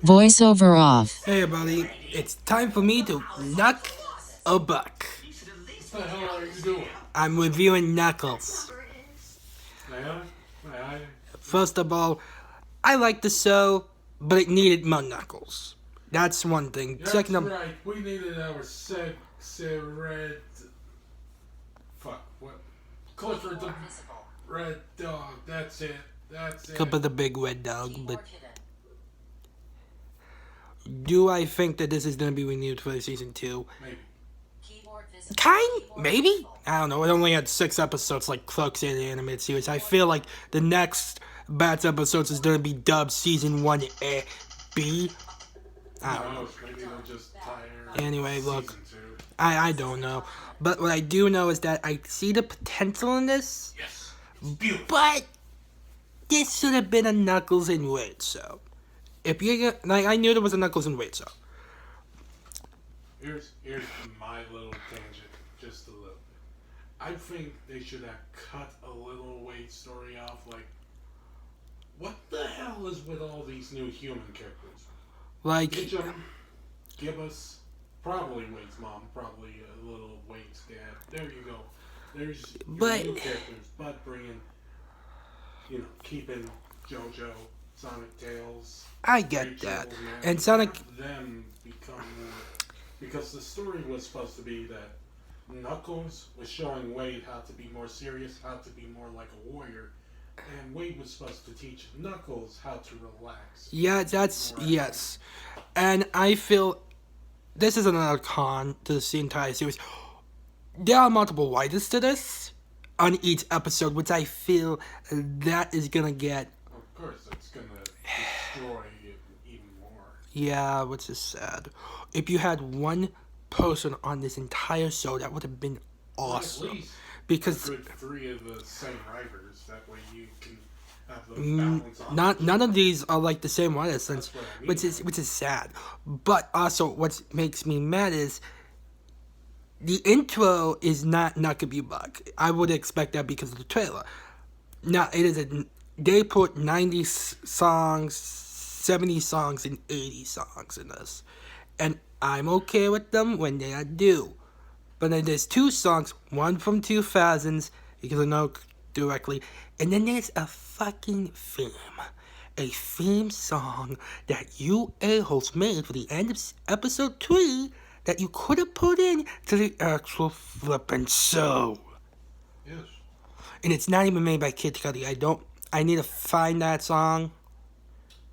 Voiceover off. Hey everybody, it's time for me to Knuck a buck. What the hell are you doing? I'm reviewing Knuckles. May I? First of all, I like the show, but it needed more Knuckles. That's one thing. That's Second of right. We needed our red. Fuck. What? Clifford the Red Dog. That's it. Clip of the big red dog, but do I think that this is going to be renewed for season 2? Maybe. Maybe? I don't know. It only had 6 episodes like Clerks in the animated series. I feel like the next batch episodes is going to be dubbed season 1A, B. I don't know. Maybe they're just tired. Anyway, look. Season 2. I don't know. But what I do know is that I see the potential in this. Yes. It's beautiful. But this should have been a Knuckles and Wade show. If you like, I knew there was a Knuckles and Wade show. Here's my little tangent, just a little bit. I think they should have cut a little Wade story off. Like, what the hell is with all these new human characters? Like, Give us probably Wade's mom, probably a little Wade's dad. There you go. There's your new characters, but bringing, keeping JoJo, Sonic, Tails. I get that, and Sonic. Them become more, because the story was supposed to be that Knuckles was showing Wade how to be more serious, how to be more like a warrior, and Wade was supposed to teach Knuckles how to relax. Yeah, yes, and I feel this is another con to this entire series. There are multiple writers to this on each episode, which I feel that is gonna get. Of course, it's gonna destroy it even more. Yeah, which is sad. If you had one person on this entire show, that would have been awesome. At least because a good 3 of the same writers. That way you can have the balance on. none of these are like the same writers, That's what I mean. which is sad. But also, what makes me mad is the intro is not Knucklebuck. I would expect that because of the trailer. Now it is they put 90 songs, 70 songs, and 80 songs in this, and I'm okay with them when they are due. But then there's 2 songs, one from 2000s because I know directly, and then there's a fucking theme song that you a-holes made for the end of episode 3 that you could have put in to the actual flippin' show. Yes. And it's not even made by Kid Cudi. I need to find that song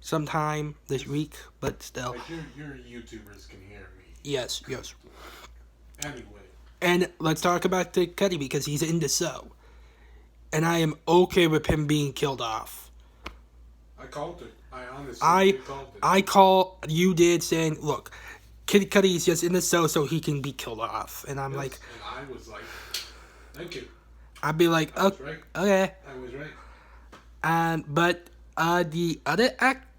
sometime this week, but still. Like your YouTubers can hear me. Yes. Anyway. And let's talk about Kid Cudi because he's in the show. And I am okay with him being killed off. I called it. I honestly called it. I call you did saying, look, Kid Cudi is just in the show so he can be killed off. And I'm like... And I was like, thank you. I'd be like, I was right. Okay. I was right. But the other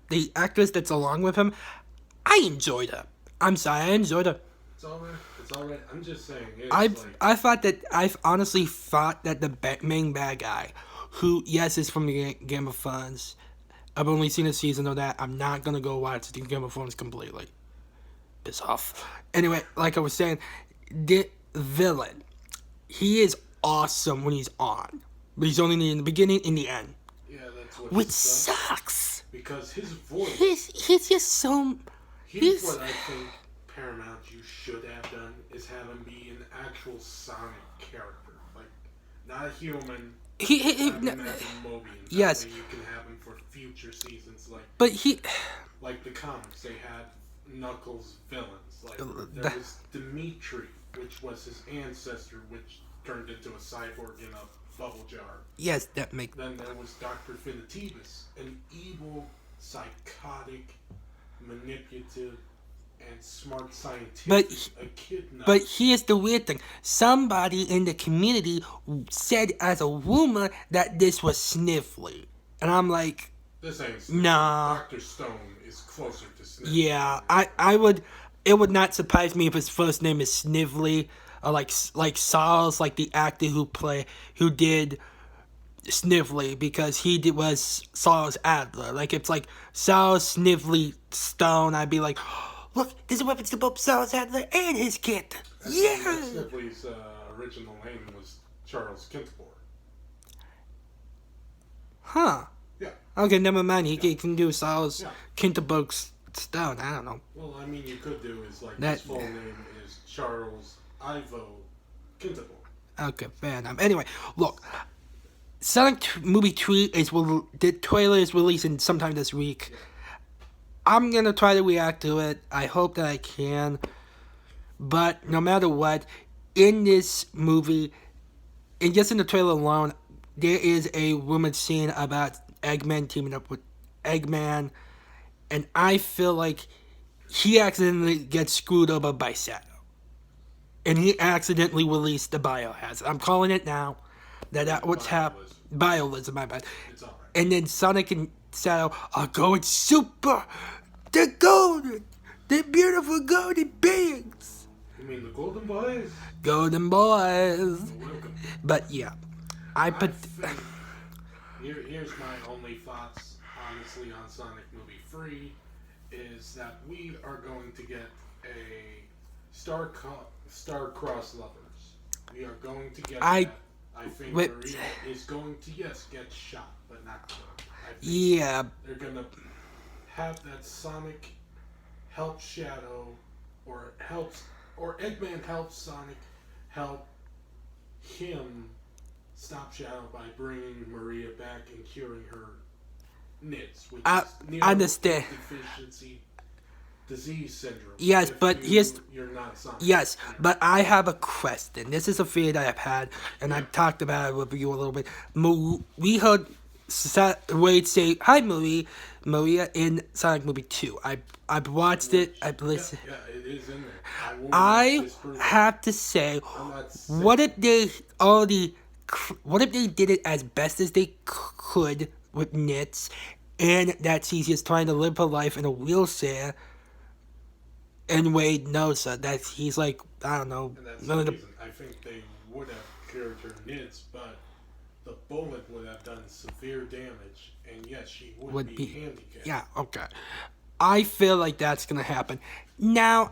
the actress that's along with him, I enjoyed her. I'm sorry, I enjoyed her. It's alright. I'm just saying. I honestly thought that the main bad guy, who, yes, is from the Game of Thrones. I've only seen a season of that. I'm not going to go watch the Game of Thrones completely. Piss off. Anyway, like I was saying, the villain, he is awesome when he's on. But he's only in the beginning and the end. Yeah, that's what Which sucks. Because his voice... He's just so... Here's what I think Paramount you should have done is have him be an actual Sonic character. Like, not a human. Have him as a Mobian. Yes. You can have him for future seasons. Like the comics, they had Knuckles villains. Like, there was Dimitri, which was his ancestor, which turned into a cyborg in a bubble jar. Yes, that makes... Then there was Dr. Finitibus, an evil, psychotic, manipulative, and smart scientist. But here's the weird thing. Somebody in the community said as a rumor that this was Sniffly. And I'm like... This ain't Sniffly. Nah. Dr. Stone is closer to Sniffly. Yeah, I would... It would not surprise me if his first name is Snively. Or like Saul's, like the actor who did Snively because was Saul's Adler. Like, it's like Saul Snively Stone. I'd be like, look, there's a weapons to both Saul's Adler and his kit. Yeah! Snively's original name was Charles Kintibor. Huh. Yeah. Okay, never mind. He can do Saul's Yeah. Kinterberg's Stone. I don't know. Well, I mean, you could do is like That- his full name is Charles Ivo Kintibor. Okay, fair enough. Anyway, look. Sonic Movie 3 the trailer is releasing sometime this week. I'm gonna try to react to it. I hope that I can. But no matter what, in this movie, and just in the trailer alone, there is a rumored scene about Eggman teaming up with Eggman, and I feel like he accidentally gets screwed over by Shadow. And he accidentally released the biohazard. I'm calling it now. That what's happened. Biolism, my bad. It's alright. And then Sonic and Shadow are going super. They're golden. They're beautiful golden beings. You mean the Golden Boys? Golden boys. You're welcome. But yeah, I put. Here's my only thoughts, honestly, on Sonic Movie 3, is that we are going to get a star-crossed lovers. We are going to get that. I think wait. Maria is going to, yes, get shot, but not killed. I think Yeah, they're going to have that Sonic help Shadow, or Eggman helps Sonic help him stop Shadow by bringing Maria back and curing her NIDS, which I is understand. deficiency disease syndrome. Yes, If but here's. you're not Sonic. Yes, but I have a question. This is a fear that I've had, and I've talked about it with you a little bit. We heard Wade say, "Hi, Maria," in Sonic Movie 2. I've watched it. I've listened. Yeah, it is in there. I have to say, what if they did it as best as they could with Nits, and that she's just trying to live her life in a wheelchair, and Wade knows that he's like, I don't know. And that's the reason. I think they would have cured her NIDS, but the bullet would have done severe damage, and yes, she would be handicapped. Yeah, okay. I feel like that's gonna happen. Now,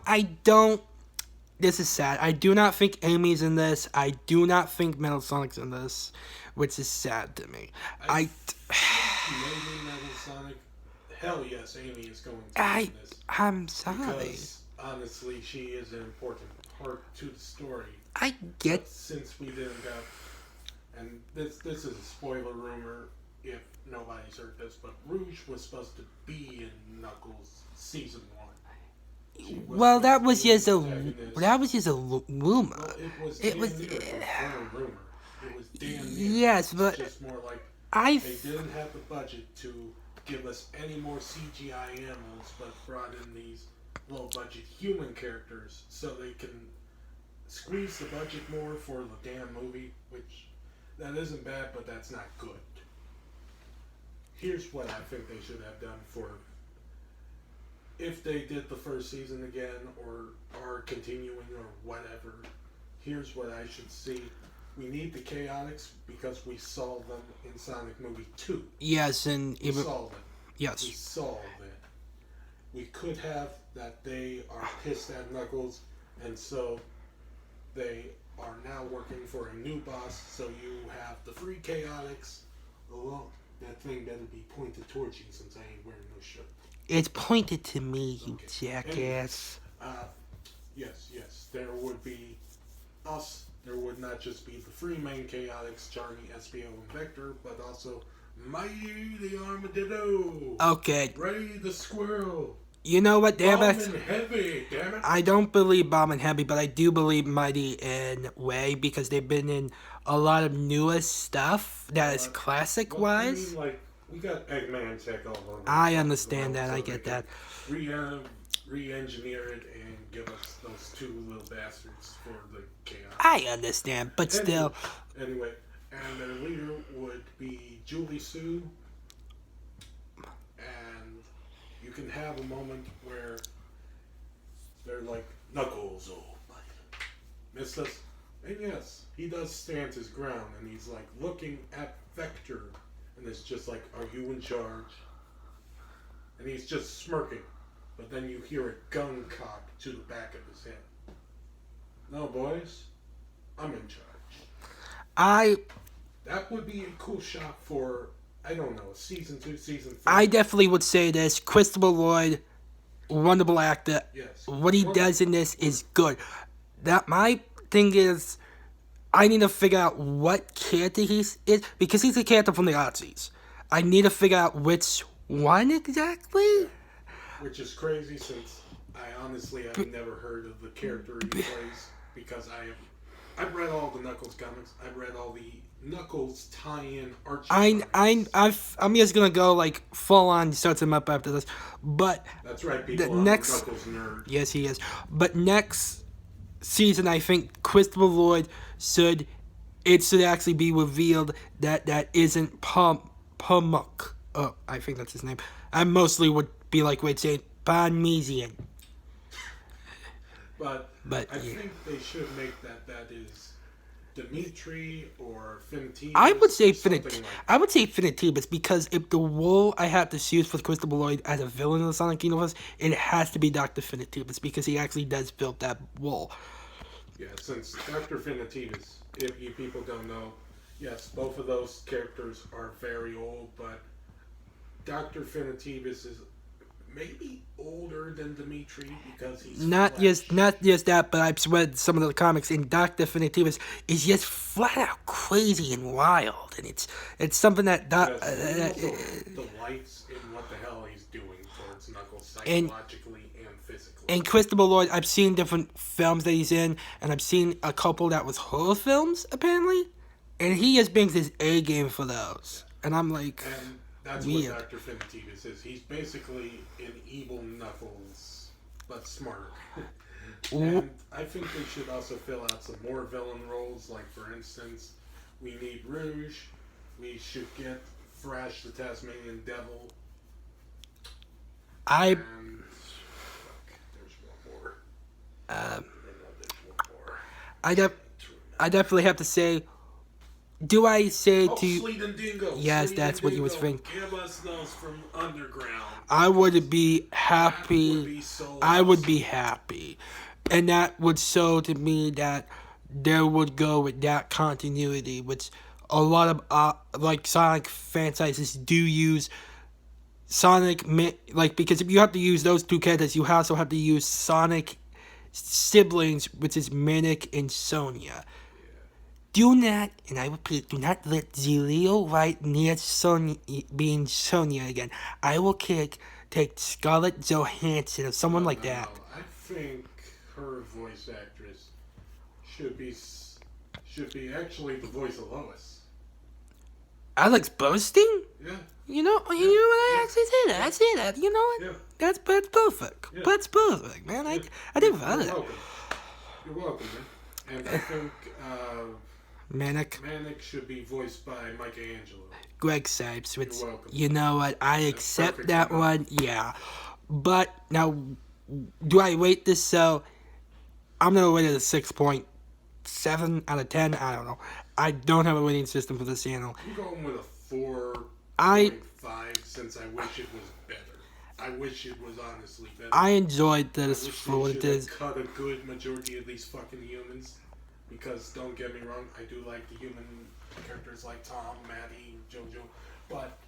this is sad. I do not think Amy's in this. I do not think Metal Sonic's in this, which is sad to me. Maybe Metal Sonic. Hell yes, Amy is going to be in this. I'm sorry. Because, honestly, she is an important part to the story. I get. But since we didn't get, and this is a spoiler rumor if nobody's heard this, but Rouge was supposed to be in Knuckles season 1. Well, that was just a rumor. Well, it was damn near a firm rumor. It was damn near. Yes, but it's just more like I they didn't have the budget to give us any more CGI animals, but brought in these low-budget human characters so they can squeeze the budget more for the damn movie, which that isn't bad, but that's not good. Here's what I think they should have done for if they did the first season again or are continuing or whatever. Here's what I should see. We need the Chaotix because we saw them in Sonic Movie 2. yes, and We even saw them. We yes, saw them. We could have that they are pissed at Knuckles, and so they are now working for a new boss. So you have the free Chaotix. Oh, that thing better be pointed towards you since I ain't wearing no shirt. it's pointed to me, you Okay. jackass. Yes. There would be us. There would not just be the three main Chaotix, Charlie, SPO, and Vector, but also Mighty the Armadillo. Okay, Ray the Squirrel. you know what? Bomb and Heavy, damn it. I don't believe Bomb and Heavy, but I do believe Mighty and Way because they've been in a lot of newest stuff that is classic wise. Like, we got Eggman tech all over. I understand that. So I they get can that. Re-engineer it and give us those two little bastards for the chaos. I understand, but still, Anyway, and their leader would be Julie Sue. And you can have a moment where they're like, Knuckles, old buddy. Missed us? And yes, he does stand his ground, and he's like looking at Vector, and it's just like, "Are you in charge?" And he's just smirking, but then you hear a gun cock to the back of his head. No, boys, I'm in charge. I That would be a cool shot for, I don't know, season 2, season 3. I definitely would say this. Christopher Lloyd, wonderful actor. Yes. What he does in this is good. That my thing is, I need to figure out what character he is, because he's a character from the Aussies. I need to figure out which one exactly. Which is crazy since I honestly have never heard of the character he plays, because I've read all the Knuckles comics. I've read all the Knuckles tie-in Archie comics. I'm just gonna go like full on search him up after this, but That's right, people. the I'm next, a Knuckles nerd. yes, he is. But next season, I think Christopher Lloyd should actually be revealed that isn't Pumuck. Oh, I think that's his name. I mostly would be like, wait, say Parmesan. But I yeah. think they should make that is Dimitri or Finitibus. I would say Finitibus. because if the role I have to choose for Christopher Lloyd as a villain in the Sonic universe, it has to be Dr. Finitibus because he actually does build that role. Yeah, since Dr. Finitibus, if you people don't know, yes, both of those characters are very old, but Dr. Finitibus is maybe older than Dimitri because he's Not Flash. just that, but I've read some of the comics, and Dr. Finitibus is just flat out crazy and wild, and it's something that Yes, he also delights in what the hell he's doing towards Knuckles psychologically and physically. and Christopher Lloyd, I've seen different films that he's in, and I've seen a couple that was horror films apparently, and he just brings his A game for those, and I'm like, And that's weird. what Dr. Finitibus is. He's basically an evil Knuckles, but smarter. And I think they should also fill out some more villain roles. Like, for instance, we need Rouge. We should get Thrash the Tasmanian Devil. I And there's one more. I know there's one more. I definitely have to say, do I say Oh, to you? Sleet and Dingo. Yes, Sleet that's and what you was Dingo. thinking. Give us those from Underground. I would be happy. That would be so I would awesome. be happy, and that would show to me that there would go with that continuity, which a lot of like Sonic franchises do use. Sonic, like, because if you have to use those two characters, you also have to use Sonic siblings, which is Manic and Sonia. Do not, and I repeat, do not let Zelio right near Sonia being Sonia again. I will take Scarlett Johansson or someone like that. No, I think her voice actress should be actually the voice of Lois. Alex Bernstein? Yeah. You know what? I actually say that. I say that. You know what? Yeah. That's perfect. Yeah. That's perfect, man. I didn't find You're it. welcome. You're welcome, man. And I think Manic. Manic should be voiced by Michelangelo. Greg Sipes, which, You're welcome. you know what, I accept perfect that enough. one, yeah. But now, do I rate this? So I'm gonna rate it a 6.7 out of 10. I don't know. I don't have a rating system for this channel. I'm going with a 4.5 I since I wish it was better. I wish it was honestly better. I enjoyed I this wish for they what should it have is. cut a good majority of these fucking humans. Because don't get me wrong, I do like the human characters like Tom, Maddie, JoJo, but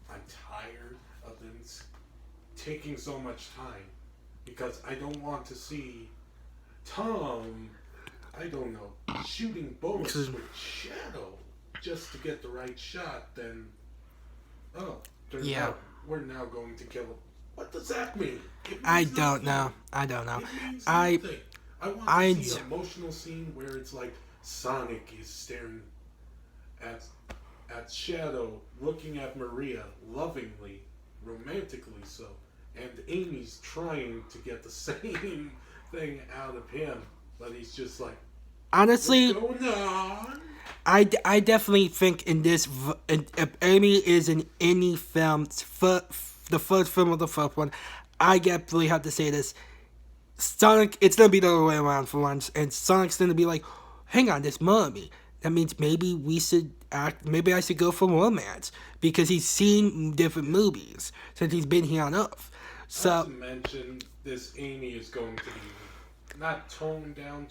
I'm tired of them taking so much time. Because I don't want to see Tom, I don't know, shooting bullets with Shadow just to get the right shot. Then, turns out we're now going to kill him. What does that mean? I don't know. It means I nothing. I want to see an emotional scene where it's like Sonic is staring at Shadow, looking at Maria lovingly, romantically so, and Amy's trying to get the same thing out of him, but he's just like, honestly, what's going on? I definitely think in this, if Amy is in any film, the first film of the first one, I definitely have to say this. Sonic, it's gonna be the other way around for once, and Sonic's gonna be like, hang on, this mommy. that means maybe we should act. Maybe I should go for romance because he's seen different movies since he's been here on Earth. Not So, to mention, this Amy is going to be not toned down.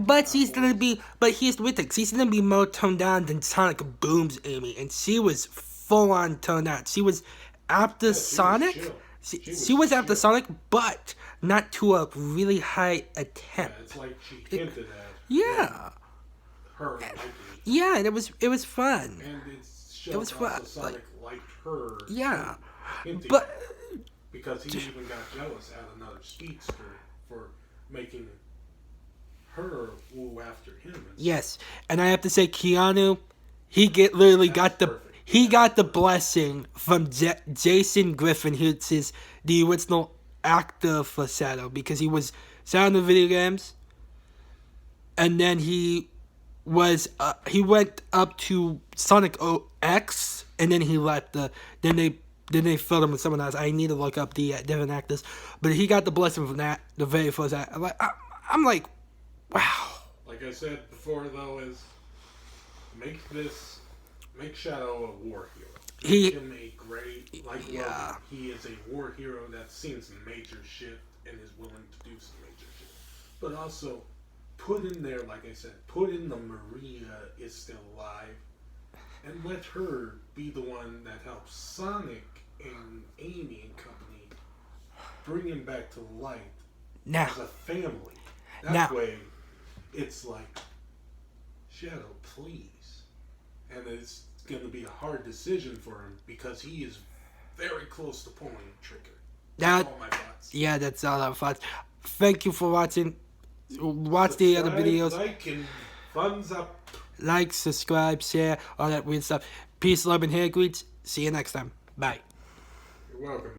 but he's not gonna always- be. But here's with it. She's gonna be more toned down than Sonic Boom's Amy, and she was full on toned down. She was after was Sonic. chill. She was after chill. Sonic, but not to a really high Yeah, attempt. it's like she hinted at Yeah, her liking it. yeah, and it was fun. And it was showed fun, also Sonic liked her. Yeah, hinting but at it, because he even got jealous at another speedster for making her woo after him. And yes, and I have to say, Keanu, literally got the. perfect. He got the blessing from Jason Griffin, who's the original actor for Shadow, because he was Shadow in the video games, and then he went up to Sonic X, and then he left then they filled him with someone else. I need to look up the different actors, but he got the blessing from that, the very first act. I'm like, wow. Like I said before, though, is make Shadow a war hero. Make him a great, like Yeah. Logan. He is a war hero that's seen some major shit and is willing to do some major shit. But also, put in there, like I said, put in the Maria is still alive, and let her be the one that helps Sonic and Amy and company bring him back to light Now, as a family. That Now- way, it's like, Shadow, please. And it's going to be a hard decision for him because he is very close to pulling the trigger. that All my thoughts. yeah, that's all our thoughts. Thank you for watching. Watch the other Subscribe, videos. Like and thumbs up. Like, subscribe, share, all that weird stuff. Peace, love, and hair greets. See you next time. Bye. You're welcome.